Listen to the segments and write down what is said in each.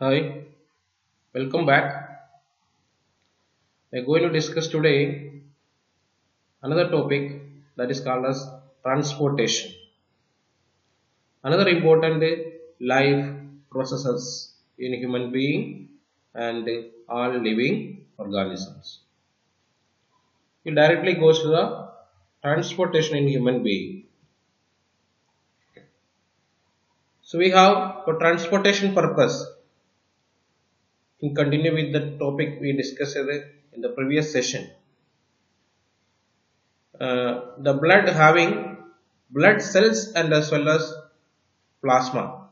Hi, welcome back. We're going to discuss today another topic that is called as transportation. Another important life processes in human being and all living organisms. It directly goes to the transportation in human being. So we have for transportation purpose. In continue with the topic we discussed in the previous session. The blood having blood cells and as well as plasma,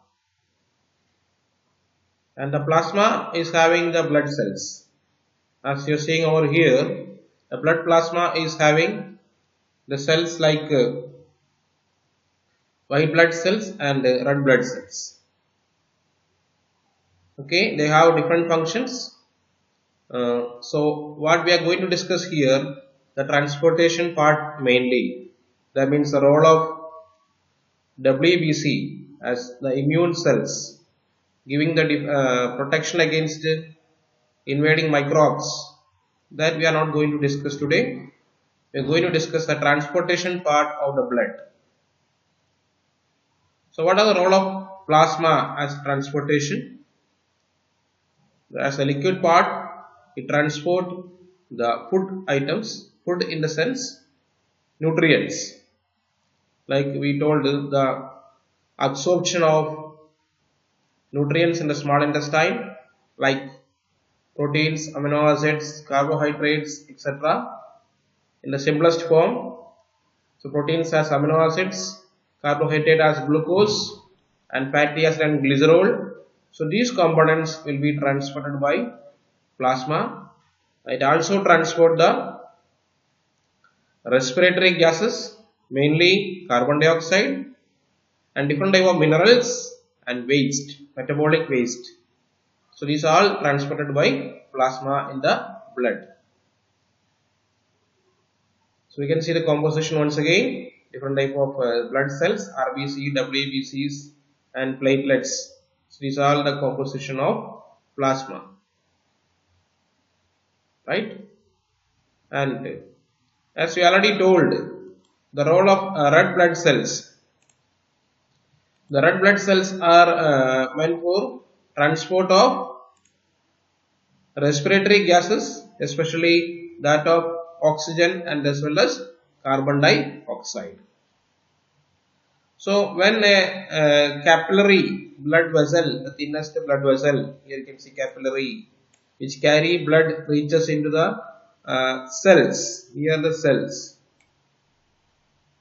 and the plasma is having the blood cells. As you're seeing over here, the blood plasma is having the cells like white blood cells and red blood cells. Okay, they have different functions. So what we are going to discuss here, the transportation part mainly. That means the role of WBC as the immune cells, giving the protection against invading microbes, that we are not going to discuss today. We are going to discuss the transportation part of the blood. So what are the role of plasma as transportation? As a liquid part, it transport the food items, food in the sense nutrients, like we told the absorption of nutrients in the small intestine, like proteins, amino acids, carbohydrates, etc. in the simplest form. So proteins as amino acids, carbohydrate as glucose, and fatty acid and glycerol. So these components will be transported by plasma. It also transport the respiratory gases, mainly carbon dioxide, and different type of minerals and waste, metabolic waste. So these are all transported by plasma in the blood. So we can see the composition once again. Different type of blood cells, RBC, WBCs, and platelets. So these are all the composition of plasma, right? And as we already told, the role of red blood cells. The red blood cells are meant for transport of respiratory gases, especially that of oxygen and as well as carbon dioxide. So when a capillary blood vessel, the thinnest blood vessel, here you can see capillary, which carry blood reaches into the cells, near the cells,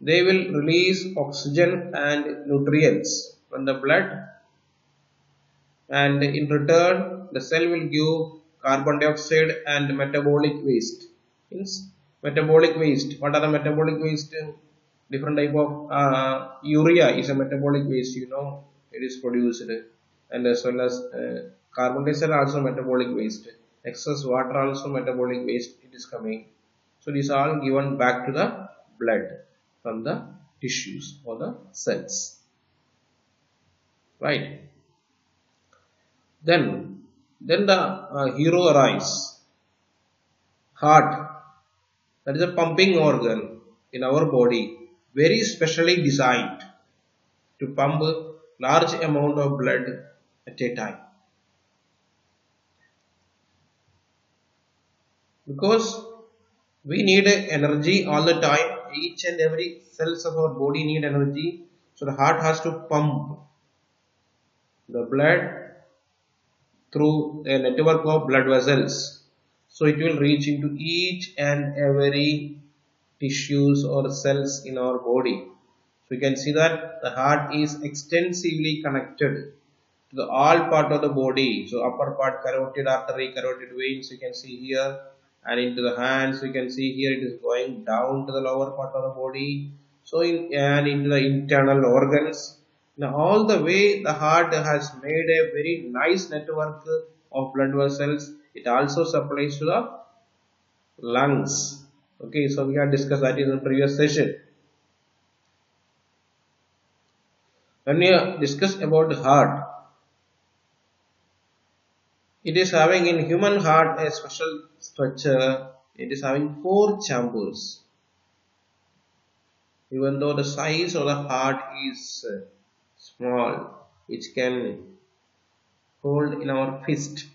they will release oxygen and nutrients from the blood, and in return the cell will give carbon dioxide and metabolic waste. Means metabolic waste. What are the metabolic waste? Different type of urea is a metabolic waste, it is produced, and as well as carbon dioxide also metabolic waste, excess water also metabolic waste, it is coming. So these are all given back to the blood from the tissues or the cells, right? Then the hero arise, heart. That is a pumping organ in our body, very specially designed to pump large amount of blood at a time. Because we need energy all the time, each and every cells of our body need energy. So the heart has to pump the blood through a network of blood vessels. So it will reach into each and every tissues or cells in our body. So you can see that the heart is extensively connected to the all part of the body. So upper part carotid artery, carotid veins, you can see here, and into the hands you can see here, it is going down to the lower part of the body. So and into the internal organs. Now all the way the heart has made a very nice network of blood vessels. It also supplies to the lungs. Okay, so we have discussed that in the previous session. When we discuss about the heart, It is having in human heart a special structure. It is having 4 chambers. Even though the size of the heart is small, which can hold in our fist,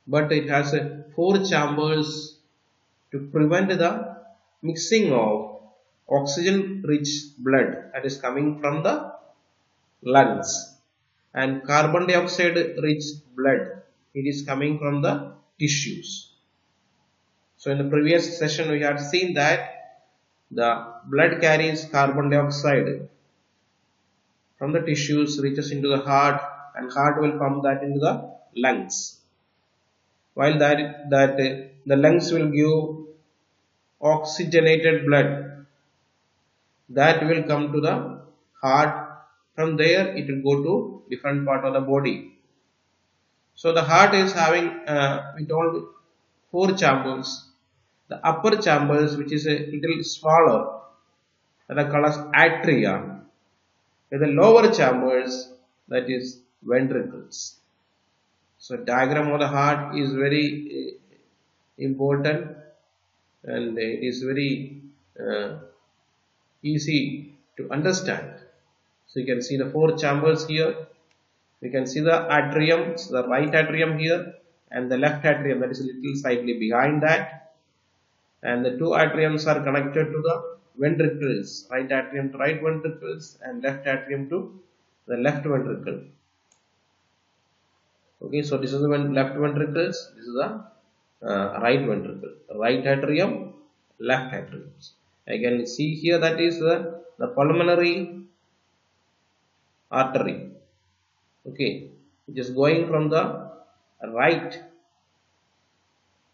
but it has 4 chambers to prevent the mixing of oxygen rich blood that is coming from the lungs and carbon dioxide rich blood, it is coming from the tissues. So in the previous session we had seen that the blood carries carbon dioxide from the tissues, reaches into the heart, and heart will pump that into the lungs, while that the lungs will give oxygenated blood that will come to the heart. From there it will go to different part of the body. So the heart is having we told 4 chambers. The upper chambers, which is a little smaller, that are called as atria, and the lower chambers, that is ventricles. So diagram of the heart is very important, and it is very easy to understand. So you can see the 4 chambers here. We can see the atrium, so the right atrium here, and the left atrium, that is a little slightly behind that. And the 2 atriums are connected to the ventricles, right atrium to right ventricles and left atrium to the left ventricle. Okay, so this is the left ventricles, this is the right ventricle, right atrium, left atrium. I can see here that is the pulmonary artery, okay, which is going from the right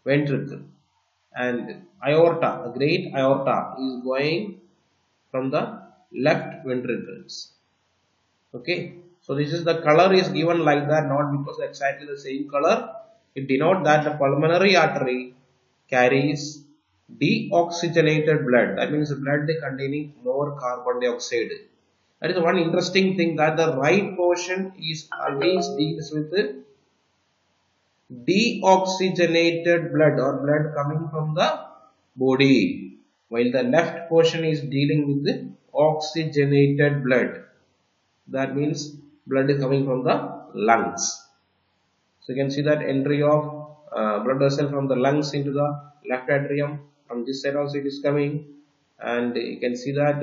ventricle, and aorta, a great aorta, is going from the left ventricles. Okay, so this is the color is given like that, not because exactly the same color. It denotes that the pulmonary artery carries deoxygenated blood. That means blood containing more carbon dioxide. That is one interesting thing, that the right portion is always deals with deoxygenated blood or blood coming from the body, while the left portion is dealing with the oxygenated blood. That means blood is coming from the lungs. So you can see that entry of blood vessel from the lungs into the left atrium. From this side also it is coming, and you can see that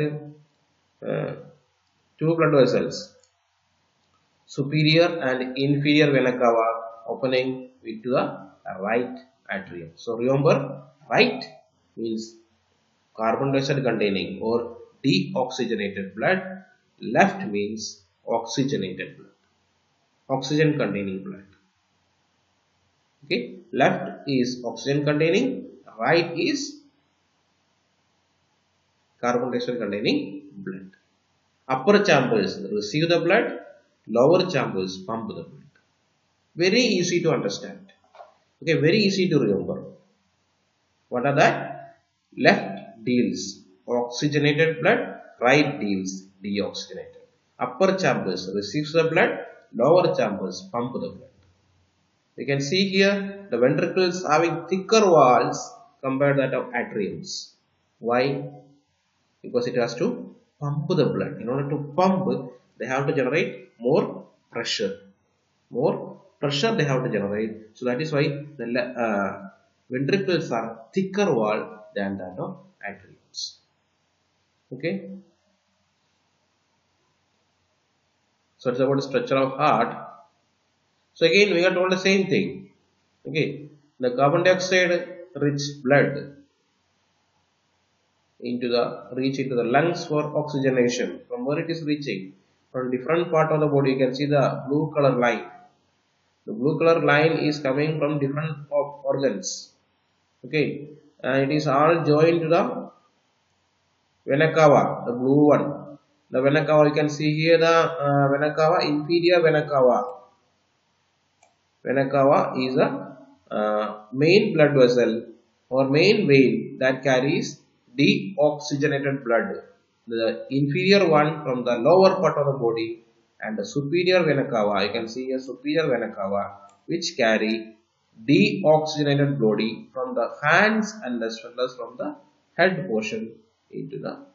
2 blood vessels, superior and inferior vena cava, opening into the right atrium. So remember, right means carbon dioxide containing or deoxygenated blood, left means oxygenated blood, oxygen containing blood. Okay, left is oxygen containing, right is carbon dioxide containing blood. Upper chambers receive the blood, lower chambers pump the blood. Very easy to understand. Okay, very easy to remember. What are that? Left deals oxygenated blood, right deals deoxygenated. Upper chambers receives the blood, lower chambers pump the blood. You can see here the ventricles having thicker walls compared to that of atriums. Why? Because it has to pump the blood. In order to pump, they have to generate more pressure. More pressure they have to generate. So that is why the ventricles are thicker wall than that of atriums. Okay. So it's about the structure of heart. So again we are told the same thing. Okay, the carbon dioxide rich blood reach into the lungs for oxygenation. From where it is reaching? From different part of the body. You can see the blue color line. The blue color line is coming from different organs. Okay, and it is all joined to the vena cava, the blue one. The vena cava, you can see here the vena cava, inferior vena cava. Vena cava is a main blood vessel or main vein that carries deoxygenated blood. The inferior one from the lower part of the body and the superior vena cava. You can see a superior vena cava which carry deoxygenated body from the hands and as well as from the head portion into the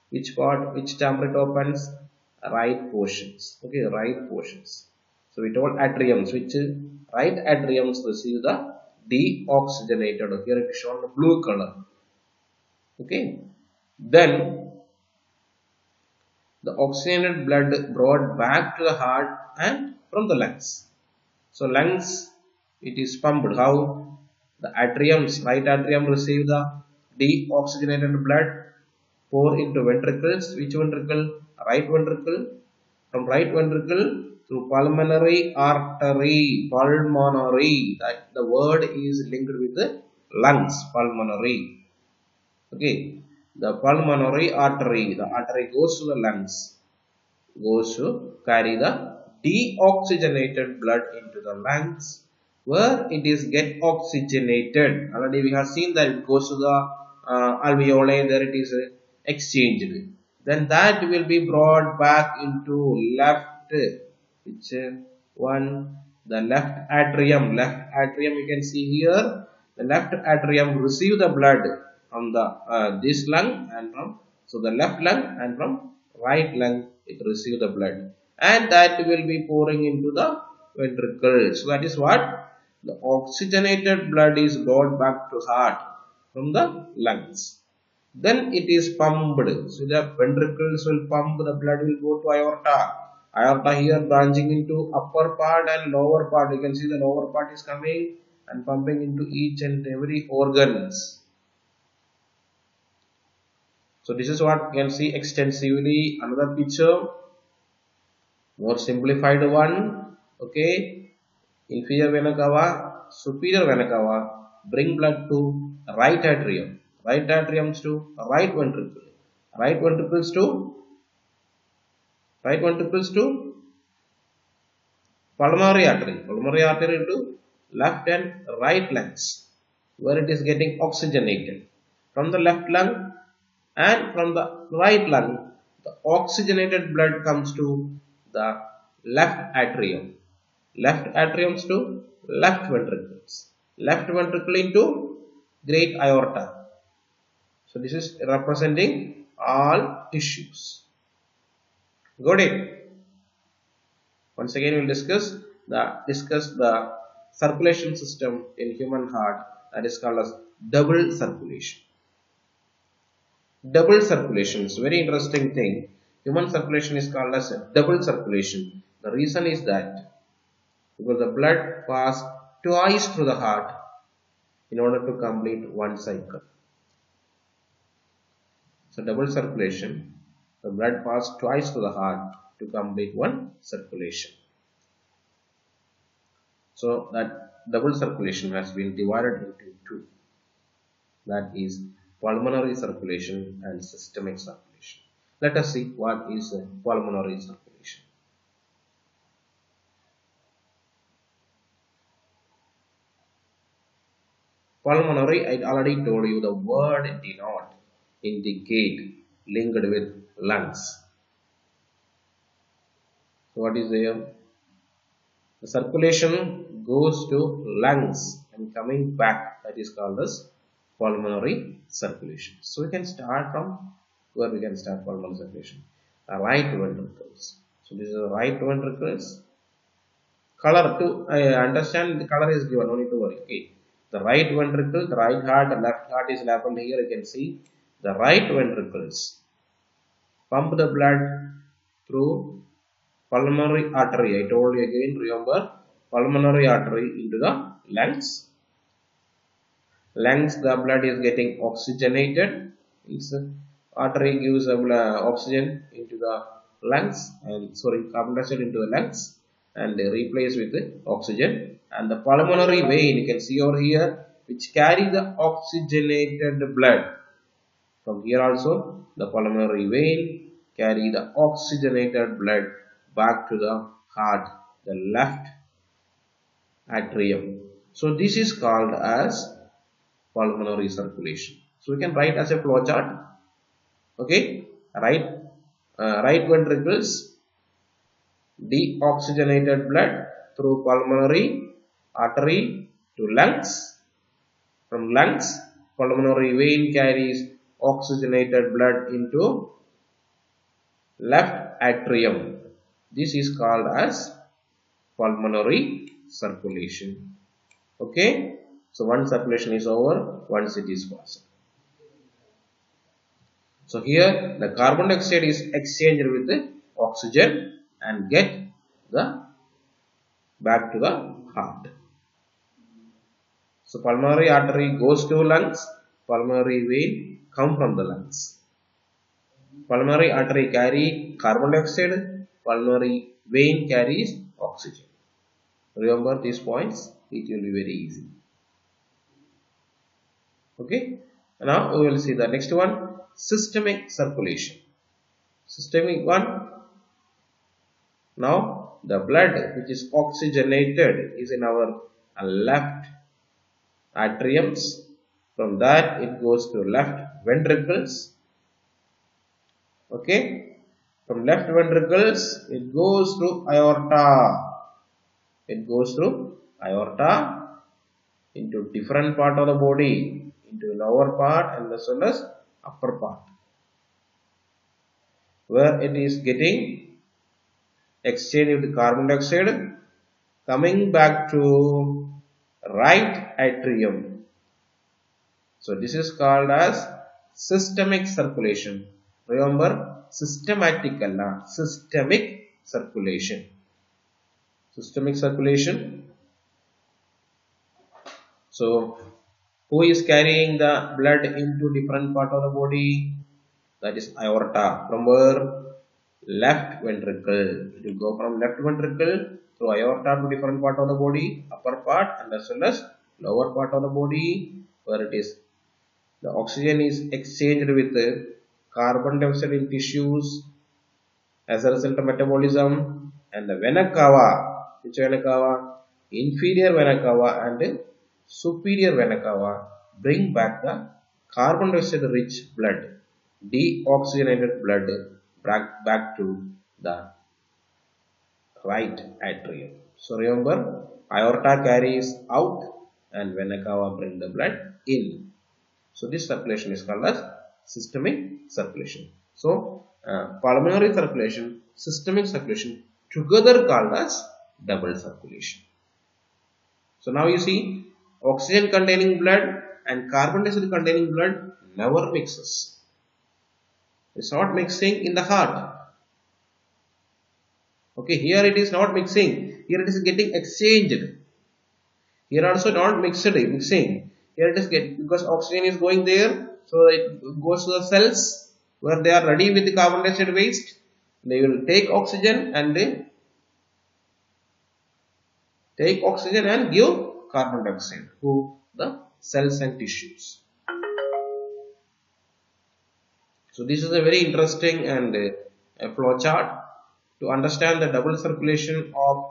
which part, which chamber it opens? Right portions. Okay, right portions. So we told atriums, which right atriums receive the deoxygenated. Here it is shown the blue color. Okay, then the oxygenated blood brought back to the heart and from the lungs. So lungs, it is pumped. How? The atriums, right atrium receive the deoxygenated blood, pour into ventricles. Which ventricle? Right ventricle. From right ventricle through pulmonary artery. Pulmonary, that the word is linked with the lungs. Pulmonary. Okay, the pulmonary artery, the artery goes to the lungs, goes to carry the deoxygenated blood into the lungs, where it is get oxygenated. Already we have seen that it goes to the alveoli, there it is exchanged. Then that will be brought back into left, which one? The left atrium. Left atrium, you can see here, the left atrium receive the blood from the this lung and from, so the left lung and from right lung it receive the blood, and that will be pouring into the ventricle. So that is what the oxygenated blood is brought back to heart from the lungs. Then it is pumped. So the ventricles will pump, the blood will go to aorta. Aorta here branching into upper part and lower part. You can see the lower part is coming and pumping into each and every organs. So this is what you can see extensively. Another picture, more simplified one. Okay, inferior vena cava, superior vena cava bring blood to right atrium, right atriums to right ventricle, right ventricles to pulmonary artery to left and right lungs, where it is getting oxygenated. From the left lung and from the right lung, the oxygenated blood comes to the left atrium. Left atriums to left ventricles. Left ventricle into great aorta. So this is representing all tissues. Got it? Once again we will discuss the circulation system in human heart, that is called as double circulation. Double circulation is very interesting thing. Human circulation is called as double circulation. The reason is that because the blood passes twice through the heart in order to complete one cycle. So double circulation, the blood passes twice through the heart to complete one circulation. So that double circulation has been divided into two. That is pulmonary circulation and systemic circulation. Let us see what is pulmonary circulation. Pulmonary, I already told you, the word denote, indicate, linked with lungs. So what is there? The circulation goes to lungs and coming back, that is called as pulmonary circulation. So we can start from where we can start pulmonary circulation. Right ventricles. So this is the right ventricles. Color too, I understand the color is given, no need to worry. Okay. The right ventricle, the right heart, the left heart is labeled here. You can see the right ventricles pump the blood through pulmonary artery. I told you again, remember, pulmonary artery into the lungs. Lungs, the blood is getting oxygenated. Its artery gives oxygen into the lungs, and carbon dioxide into the lungs, and replace with the oxygen. And the pulmonary vein, you can see over here, which carry the oxygenated blood. From here also, the pulmonary vein carry the oxygenated blood back to the heart, the left atrium. So this is called as pulmonary circulation. So we can write as a flow chart. Okay, right ventricles deoxygenated blood through pulmonary artery to lungs. From lungs, pulmonary vein carries oxygenated blood into left atrium. This is called as pulmonary circulation. Okay, so one circulation is over once it is passed. So here the carbon dioxide is exchanged with the oxygen and get the back to the heart. So pulmonary artery goes to lungs, pulmonary vein come from the lungs. Pulmonary artery carry carbon dioxide, pulmonary vein carries oxygen. Remember these points, it will be very easy. Okay, now we will see the next one, systemic circulation. Systemic one, now the blood which is oxygenated is in our left atriums. From that it goes to left ventricles. Okay, from left ventricles it goes to aorta. It goes through aorta into different part of the body, into lower part and as well as upper part, where it is getting exchanged with carbon dioxide, coming back to right atrium. So this is called as systemic circulation. Remember, systematic alla, systemic circulation. Systemic circulation. So who is carrying the blood into different part of the body? That is aorta. From where? Left ventricle. It will go from left ventricle through aorta to different part of the body, upper part and as well as lower part of the body, where it is the oxygen is exchanged with the carbon dioxide in tissues as a result of metabolism, and the vena cava. Which vena cava? Inferior vena cava and superior vena cava bring back the carbon dioxide rich blood, deoxygenated blood back to the right atrium. So remember, aorta carries out and vena cava bring the blood in. So this circulation is called as systemic circulation. So pulmonary circulation, systemic circulation together called as double circulation. So now you see, oxygen containing blood and carbon dioxide containing blood never mixes. It's not mixing in the heart. Okay, here it is not mixing. Here it is getting exchanged. Here also not mixing. Here it is getting, because oxygen is going there, so it goes to the cells where they are ready with the carbon dioxide waste. They will take oxygen and give carbon dioxide to the cells and tissues. So this is a very interesting and a flow chart to understand the double circulation of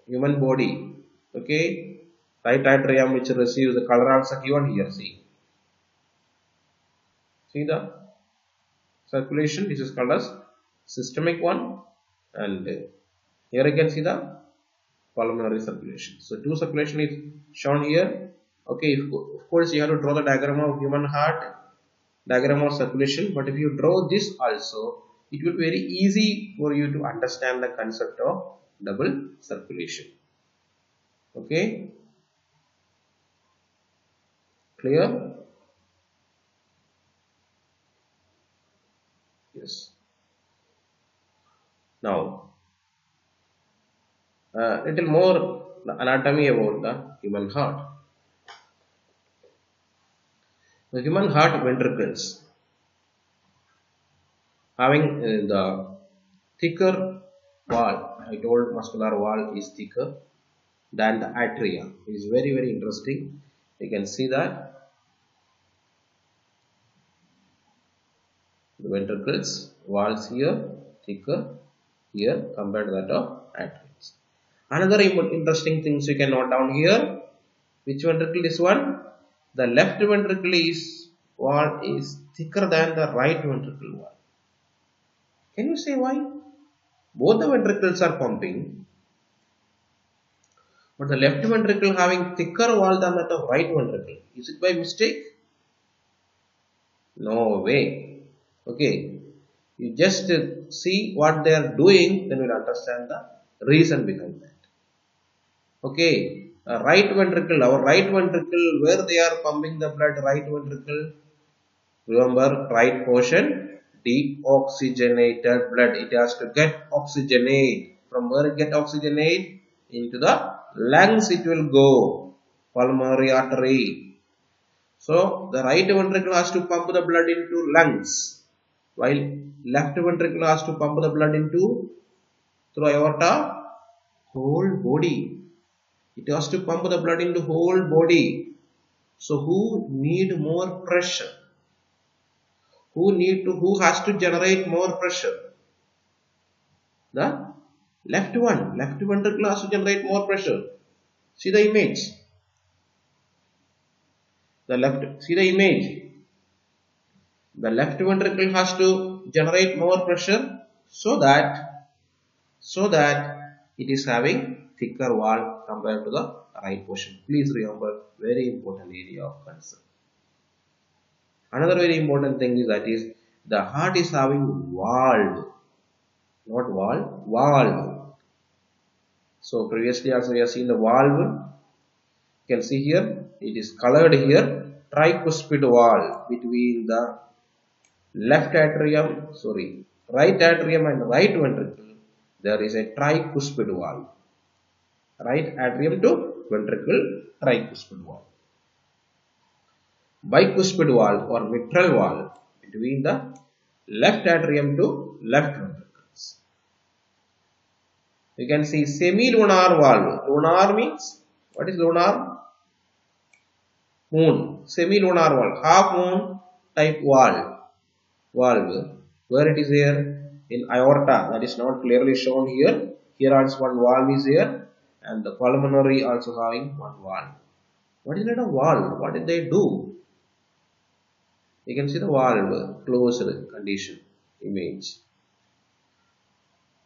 human body. Okay, right atrium which receives the color also given here. See the circulation. This is called as systemic one, and here you can see the pulmonary circulation. So two circulation is shown here. Okay, of course you have to draw the diagram of human heart, diagram of circulation, but if you draw this also, it will be very easy for you to understand the concept of double circulation. Okay, clear? Yes. Now little more the anatomy about the human heart. The human heart ventricles having the thicker wall. I told muscular wall is thicker than the atria. It is very interesting. You can see that the ventricles walls here thicker here compared to that of atriums. Another interesting things you can note down here. Which ventricle is one? The left ventricle wall is thicker than the right ventricle wall. Can you say why? Both the ventricles are pumping, but the left ventricle having thicker wall than that of right ventricle. Is it by mistake? No way. Okay. You just see what they are doing, then you will understand the reason behind that. Okay. Right ventricle, our right ventricle, where they are pumping the blood, right ventricle, remember, right portion, deoxygenated blood. It has to get oxygenate. From where it get oxygenate? Into the lungs it will go. Pulmonary artery. So, the right ventricle has to pump the blood into lungs, while left ventricle has to pump the blood into, through aorta, whole body. It has to pump the blood into whole body. So, who need more pressure? Who has to generate more pressure? The left one. Left ventricle has to generate more pressure. See the image. See the image. The left ventricle has to generate more pressure so that it is having thicker wall compared to the right portion. Please remember, very important area of concern. Another very important thing is the heart is having valve, not wall, valve. So previously also we have seen the valve. You can see here, it is colored here, tricuspid valve between the right atrium and right ventricle. There is a tricuspid valve. Right atrium to ventricle, tricuspid valve. Bicuspid valve or mitral valve between the left atrium to left ventricles. You can see semilunar valve. Lunar means, what is lunar? Moon. Semilunar valve, half moon type valve. Where it is here? In aorta. That is not clearly shown here. Here also one valve is here, and the pulmonary also having one valve. What is that a valve? What did they do? You can see the valve closed condition image.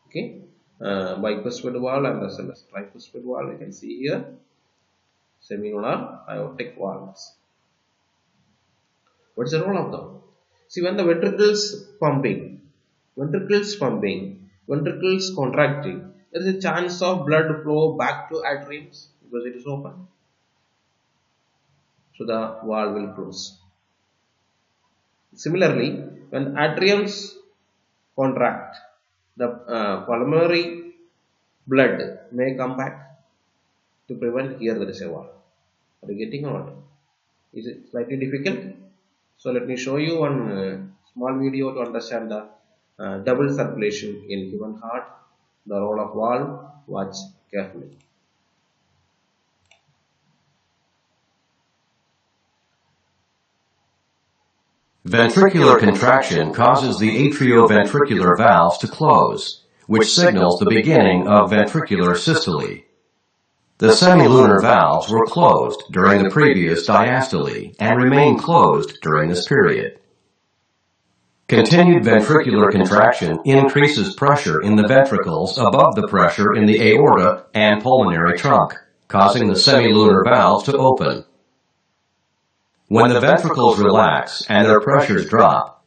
Okay, bicuspid valve and as well as tricuspid valve. You can see here semilunar aortic valves. What is the role of them? See, when the ventricles pumping, ventricles contracting, there is a chance of blood flow back to atriums because it is open. So the valve will close. Similarly, when atriums contract, the pulmonary blood may come back to prevent. Here there is a valve. Are you getting or not? Is it slightly difficult? So let me show you one small video to understand the double circulation in human heart, the role of valve. Watch carefully. Ventricular contraction causes the atrioventricular valves to close, which signals the beginning of ventricular systole. The semilunar valves were closed during the previous diastole and remain closed during this period. Continued ventricular contraction increases pressure in the ventricles above the pressure in the aorta and pulmonary trunk, causing the semilunar valves to open. When the ventricles relax and their pressures drop,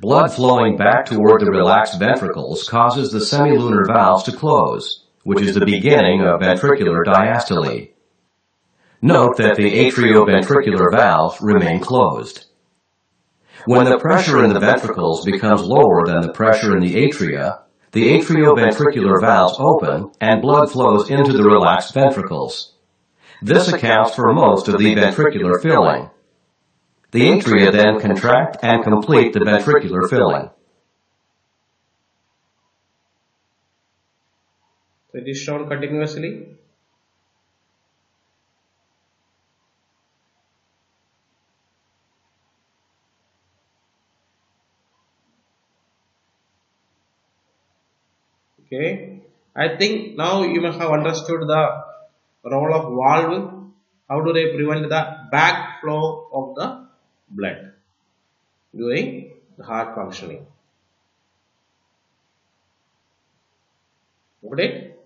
blood flowing back toward the relaxed ventricles causes the semilunar valves to close, which is the beginning of ventricular diastole. Note that the atrioventricular valves remain closed. When the pressure in the ventricles becomes lower than the pressure in the atrioventricular valves open and blood flows into the relaxed ventricles. This accounts for most of the ventricular filling. The atria then contract and complete the ventricular filling. So it is shown continuously. Okay, I think now you must have understood the role of valve. How do they prevent the backflow of the blood during the heart functioning? Got it?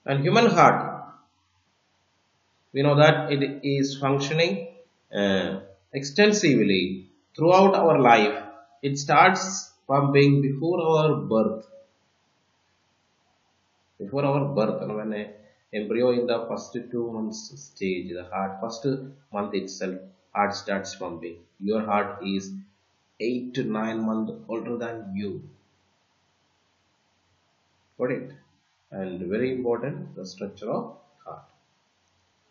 And human heart, we know that it is functioning extensively throughout our life. It starts pumping before our birth. Before our birth, and when a embryo in the first 2 months stage, the heart, first month itself, heart starts pumping. Your heart is 8 to 9 months older than you. Got it? And very important, the structure of heart.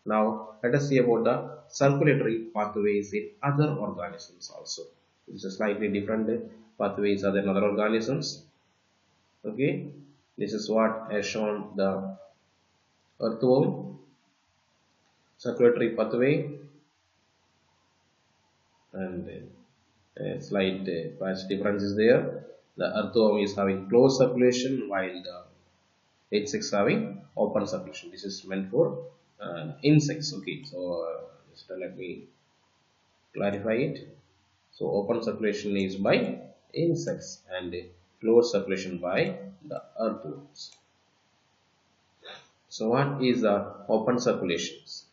Now, let us see about the circulatory pathways in other organisms also. It's a slightly different pathways other than other organisms. Okay, this is what has shown the earthworm circulatory pathway, and a slight patch difference is there. The earthworm is having closed circulation while the insects having open circulation. This is meant for insects. Okay, so just let me clarify it. So open circulation is by insects and closed circulation by the earthworms. So what is the open circulations?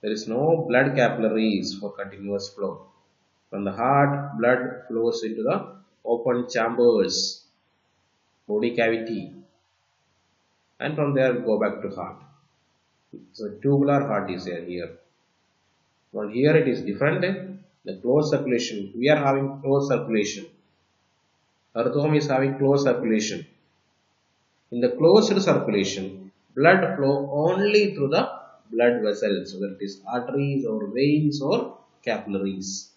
There is no blood capillaries for continuous flow. From the heart, blood flows into the open chambers, body cavity, and from there go back to heart. So tubular heart is here. Well, here it is different. The closed circulation, we are having closed circulation. Earthworm is having closed circulation. In the closed circulation, blood flow only through the blood vessels, whether it is arteries or veins or capillaries.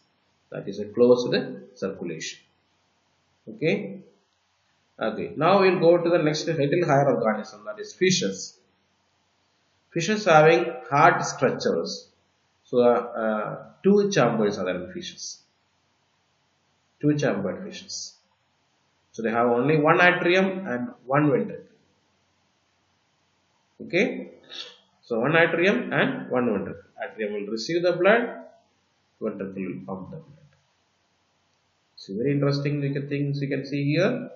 That is a closed circulation. Okay. Okay. Now we will go to the next little higher organism, that is fishes. Fishes having heart structures. So two chambers are there in fishes. Two chambered fishes. So they have only one atrium and one ventricle. Okay. So one atrium and one ventricle. Atrium will receive the blood, ventricle will pump the blood. So very interesting things you can see here.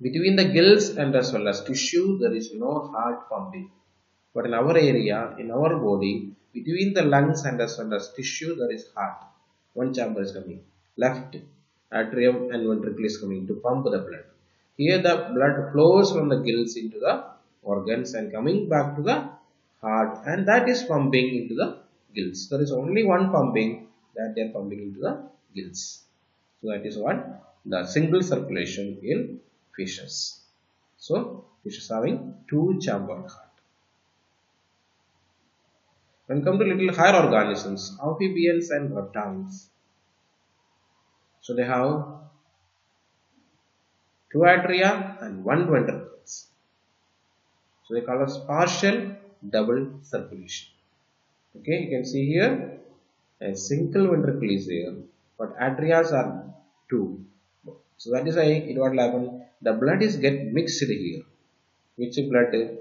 Between the gills and as well as tissue, there is no heart pumping. But in our area, in our body, between the lungs and as well as tissue, there is heart. One chamber is coming. Left atrium and ventricle is coming to pump the blood. Here the blood flows from the gills into the organs and coming back to the heart, and that is pumping into the gills. There is only one pumping, that they are pumping into the gills. So that is what the single circulation in fishes. So fishes having two chambered heart. When come to little higher organisms, amphibians and reptiles. So they have two atria and one ventricles. So they call us partial double circulation. Okay, you can see here a single ventricle is there, but atrias are two. So that is why it what will happen. The blood is get mixed here. Which blood?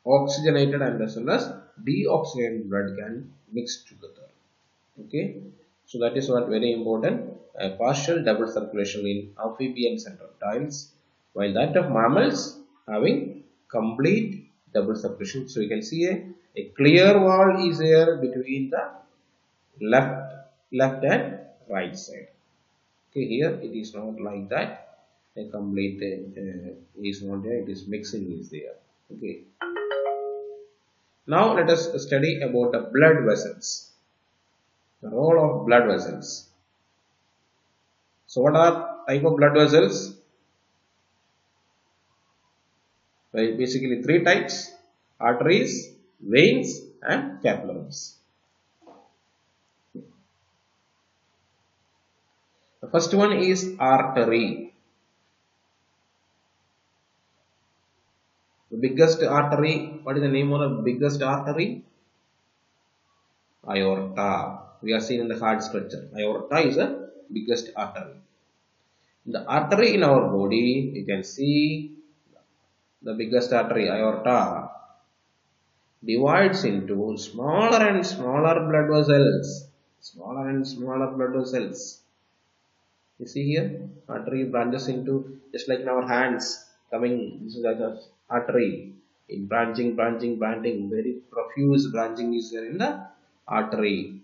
Oxygenated and as well as deoxygenated blood can mix together. Okay, so that is what very important. A partial double circulation in amphibians and reptiles, while that of mammals having complete double circulation. So you can see a clear wall is there between the left and right side. Okay, here it is not like that. A complete is not there. It is mixing is there. Okay. Now let us study about the blood vessels. The role of blood vessels. So what are type of blood vessels? Well, basically three types: arteries, veins and capillaries. The first one is artery. The biggest artery, what is the name of the biggest artery? Aorta. We are seeing in the heart structure. Aorta is the biggest artery. The artery in our body, you can see the biggest artery, aorta, divides into smaller and smaller blood vessels. Smaller and smaller blood vessels. You see here, artery branches into just like in our hands coming. This is like a artery in branching. Very profuse branching is there in the artery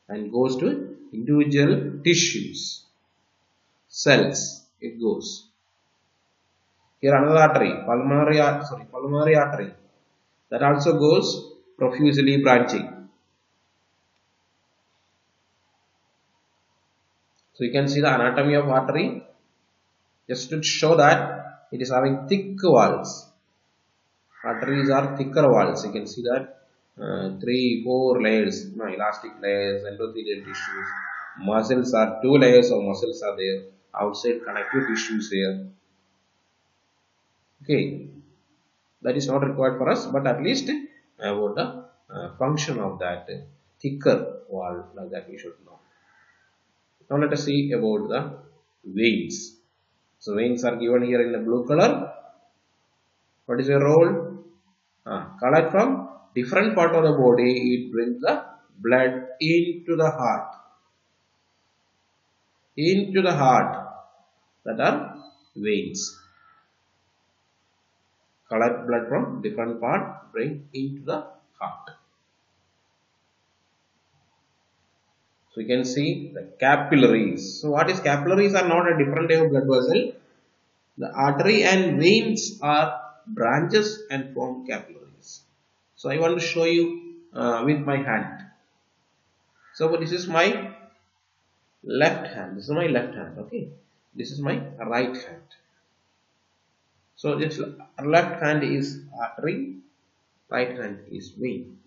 and goes to individual tissues, cells. It goes here another artery, pulmonary artery that also goes profusely branching. So you can see the anatomy of artery just to show that it is having thick walls. Arteries are thicker walls. You can see that 3-4 layers, elastic layers, endothelial tissues. Muscles are 2 layers of muscles are there. Outside connective tissues here. Okay, that is not required for us, but at least about the function of that thicker wall, like that we should know. Now let us see about the veins. So veins are given here in the blue color. What is their role? Collect from different part of the body. It brings the blood into the heart. Into the heart. That are veins. Collect blood from different part, bring into the heart. So you can see the capillaries. So what is capillaries are not a different type of blood vessel. The artery and veins are branches and form capillaries. So I want to show you with my hand. So this is my left hand. This is my left hand. Okay. This is my right hand. So this left hand is artery, right hand is vein.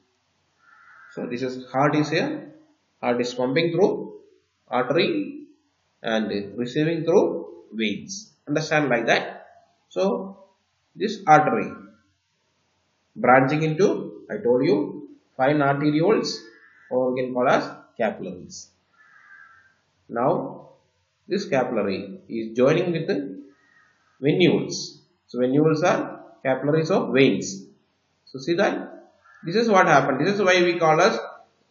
So this is heart is here. Heart is pumping through artery and receiving through veins. Understand like that? So this artery branching into, I told you, fine arterioles, or we can call as capillaries. Now this capillary is joining with the venules. So venules are capillaries of veins. So see that this is what happened. This is why we call as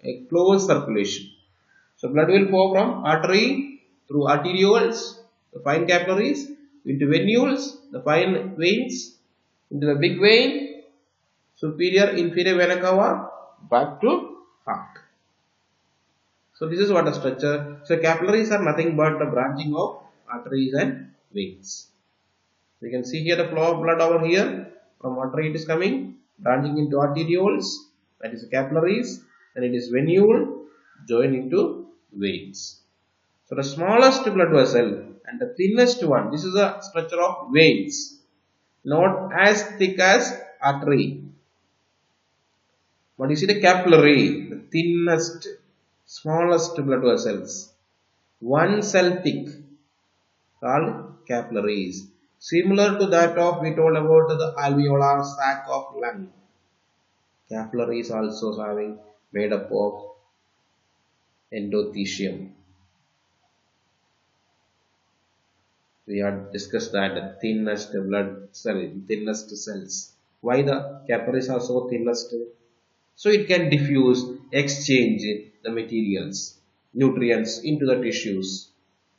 a closed circulation. So blood will flow from artery through arterioles, the fine capillaries, into venules, the fine veins, into the big vein, superior inferior vena cava, back to heart. So this is what the structure. So capillaries are nothing but the branching of arteries and veins. You can see here the flow of blood over here. From artery it is coming, branching into arterioles, that is capillaries, and it is venule, joined into veins. So the smallest blood vessel and the thinnest one, this is the structure of veins, not as thick as artery. But you see the capillary, the thinnest, smallest blood vessels, one cell thick, called capillaries. Similar to that of we told about the alveolar sac of lung. Capillaries also having made up of endothelium. We had discussed that the thinnest blood cell, thinnest cells. Why the capillaries are so thinnest? So it can diffuse, exchange the materials, nutrients into the tissues,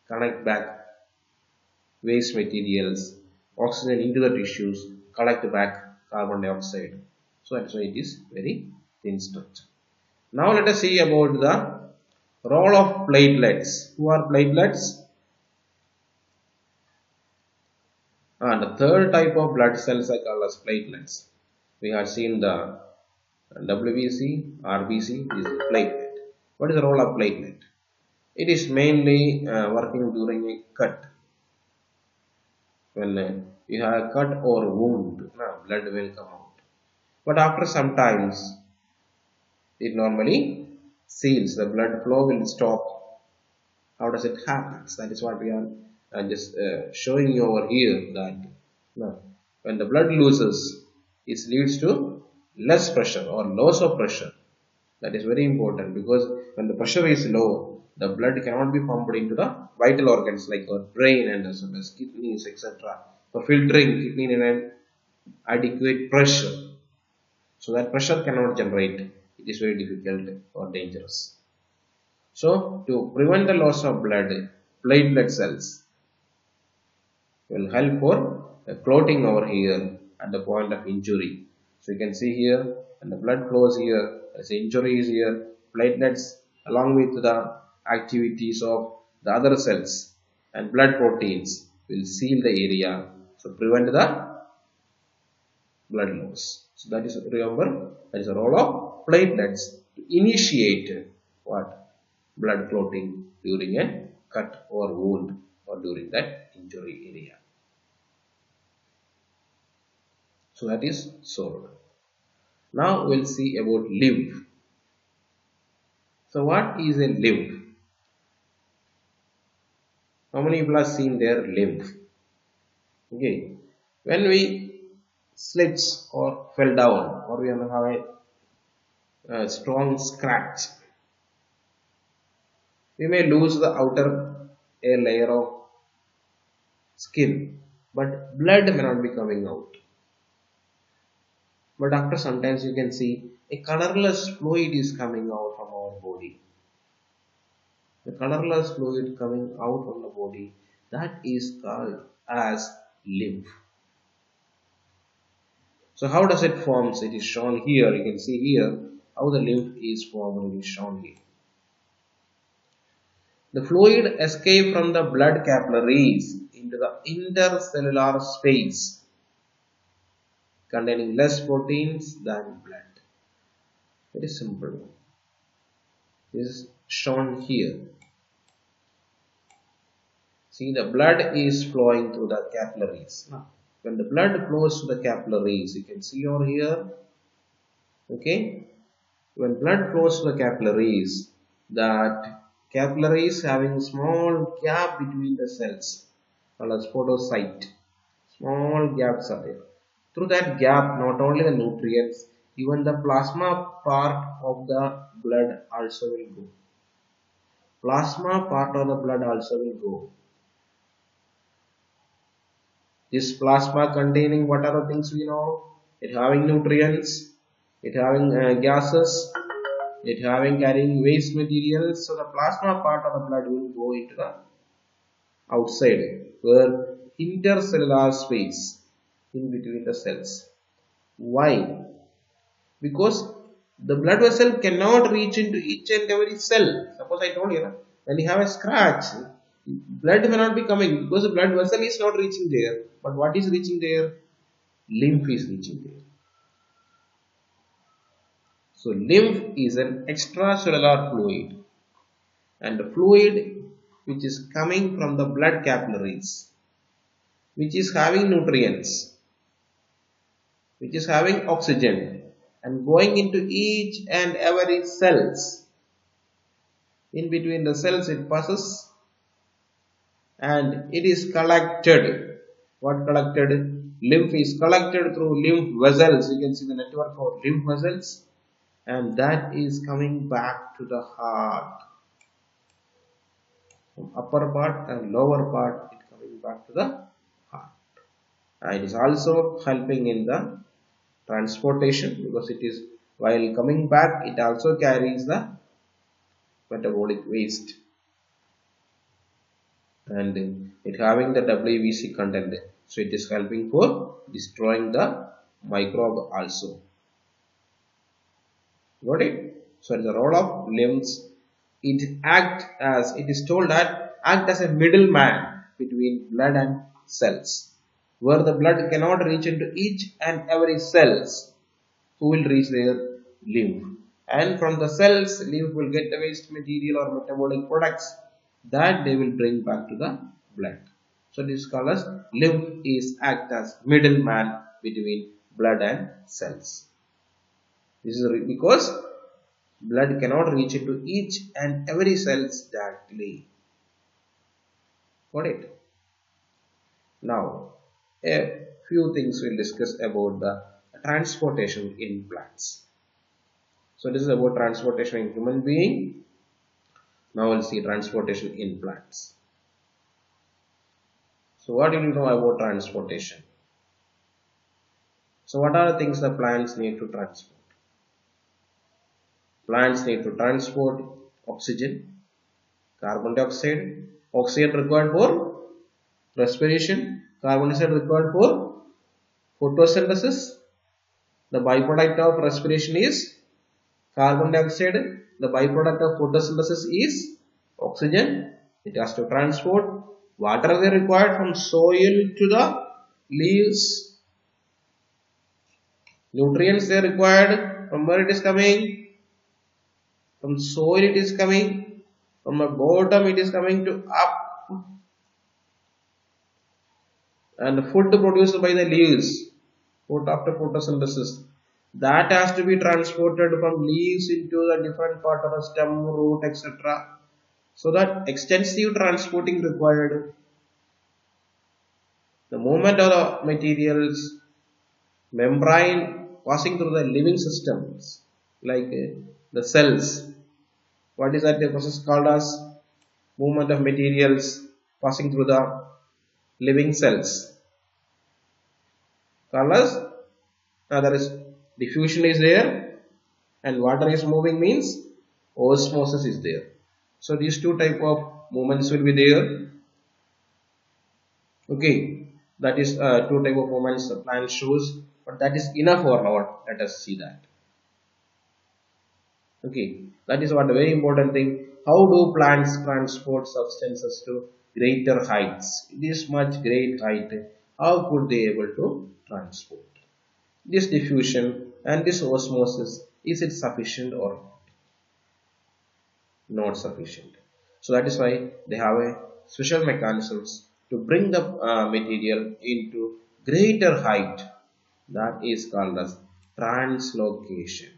connect back waste materials, oxygen into the tissues, collect back carbon dioxide. So that's why it is very thin structure. Now let us see about the role of platelets. Who are platelets? The third type of blood cells are called as platelets. We have seen the WBC, RBC is platelet. What is the role of platelet? It is mainly working during a cut. When you have a cut or wound, blood will come out. But after some times, it normally seals. The blood flow will stop. How does it happen? That is what we are just showing you over here. That when the blood loses, it leads to less pressure or loss of pressure. That is very important, because when the pressure is low, the blood cannot be pumped into the vital organs like our brain and as well as kidneys, etc. For filtering kidney in an adequate pressure. So that pressure cannot generate. It is very difficult or dangerous. So to prevent the loss of blood, platelet cells will help for clotting over here at the point of injury. So you can see here when the blood flows here, as injury is here, platelets along with the activities of the other cells and blood proteins will seal the area, so prevent the blood loss. So that is, remember, that is the role of platelets to initiate what? Blood clotting during a cut or wound or during that injury area. So that is solved. Now we'll see about lymph. So what is a lymph? How many people have seen their lymph? Okay, when we slips or fell down or we have a strong scratch, we may lose the outer layer of skin, but blood may not be coming out. But after sometimes you can see a colorless fluid is coming out from our body. The colorless fluid coming out from the body, that is called as lymph. So how does it form? It is shown here. You can see here how the lymph is formed. It is shown here. The fluid escapes from the blood capillaries into the intercellular space containing less proteins than blood. Very simple. This is shown here. See, the blood is flowing through the capillaries. Now, when the blood flows to the capillaries, you can see over here. Okay, when blood flows to the capillaries, that capillaries having small gap between the cells, called as photocyte. Small gaps are there. Through that gap, not only the nutrients, even the plasma part of the blood also will go. Plasma part of the blood also will go. This plasma containing what are the things we know? It having nutrients, it having gases, it having carrying waste materials. So the plasma part of the blood will go into the outside where intercellular space in between the cells. Why? Because the blood vessel cannot reach into each and every cell. Suppose I told you, when you have a scratch, blood may not be coming because the blood vessel is not reaching there. But what is reaching there? Lymph is reaching there. So lymph is an extracellular fluid, and the fluid which is coming from the blood capillaries, which is having nutrients, which is having oxygen, and going into each and every cells. In between the cells it passes and it is collected. What collected? Lymph is collected through lymph vessels. You can see the network of lymph vessels, and that is coming back to the heart. From upper part and lower part, it coming back to the heart. And it is also helping in the transportation, because it is, while coming back, it also carries the metabolic waste, and it having the WBC content, so it is helping for destroying the microbe also. Got it? So the role of lymphs, it is told that act as a middleman between blood and cells, where the blood cannot reach into each and every cells. Who will reach their lymph? And from the cells, lymph will get the waste material or metabolic products that they will bring back to the blood. So this is called as lymph is act as middleman between blood and cells. This is because blood cannot reach into each and every cells directly. Got it? Now, a few things we'll discuss about the transportation in plants. So this is about transportation in human being. Now we'll see transportation in plants. So what do you know about transportation? So what are the things the plants need to transport? Plants need to transport oxygen, carbon dioxide, Oxygen required for respiration, carbon dioxide required for photosynthesis. The byproduct of respiration is carbon dioxide. The byproduct of photosynthesis is oxygen. It has to transport. Water they required from soil to the leaves. Nutrients they required from where it is coming? From soil it is coming. From the bottom it is coming to up. And the food produced by the leaves. Food after photosynthesis. That has to be transported from leaves into the different part of the stem, root, etc. So that extensive transporting required. The movement of the materials, membrane passing through the living systems like the cells. What is that process called as? Movement of materials passing through the living cells. Called as there is diffusion is there and water is moving means osmosis is there. So these two type of movements will be there. Okay, that is two type of movements the plant shows, but that is enough or not? Let us see that. Okay, that is what a very important thing. How do plants transport substances to greater heights? This much great height, how could they able to transport? This diffusion and this osmosis, is it sufficient or not sufficient? So that is why they have a special mechanisms to bring the material into greater height. That is called as translocation.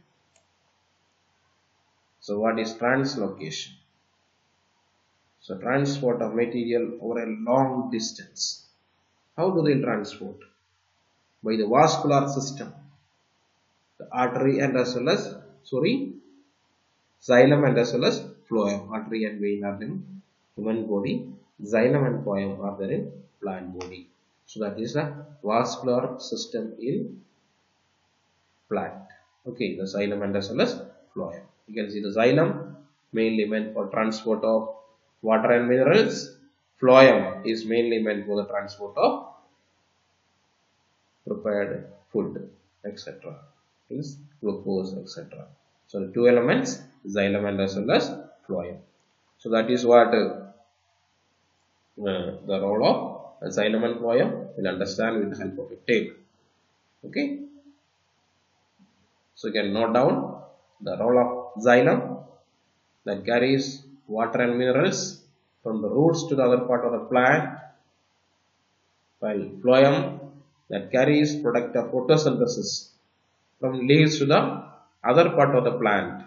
So what is translocation? So transport of material over a long distance. How do they transport? By the vascular system. The artery and as well as, xylem and as well as phloem. Artery and vein are in human body. Xylem and phloem are there in plant body. So that is the vascular system in plant. Okay, the xylem and as well as phloem. You can see the xylem mainly meant for transport of water and minerals. Phloem is mainly meant for the transport of prepared food, etc. Is glucose, etc. So the two elements, xylem and as well as phloem. So that is what the role of xylem and phloem will understand with the help of a table. Okay. So you can note down the role of xylem that carries water and minerals from the roots to the other part of the plant, while phloem that carries product of photosynthesis from leaves to the other part of the plant.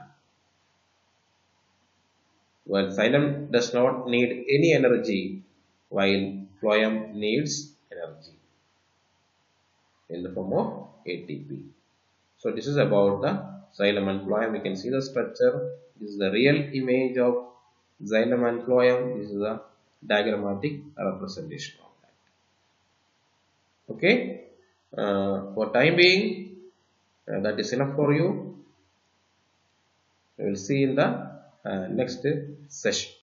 While xylem does not need any energy, while phloem needs energy in the form of ATP. So this is about the xylem and phloem. You can see the structure. This is the real image of xylem and phloem. This is the diagrammatic representation of that. Okay. For time being, that is enough for you. We will see in the next session.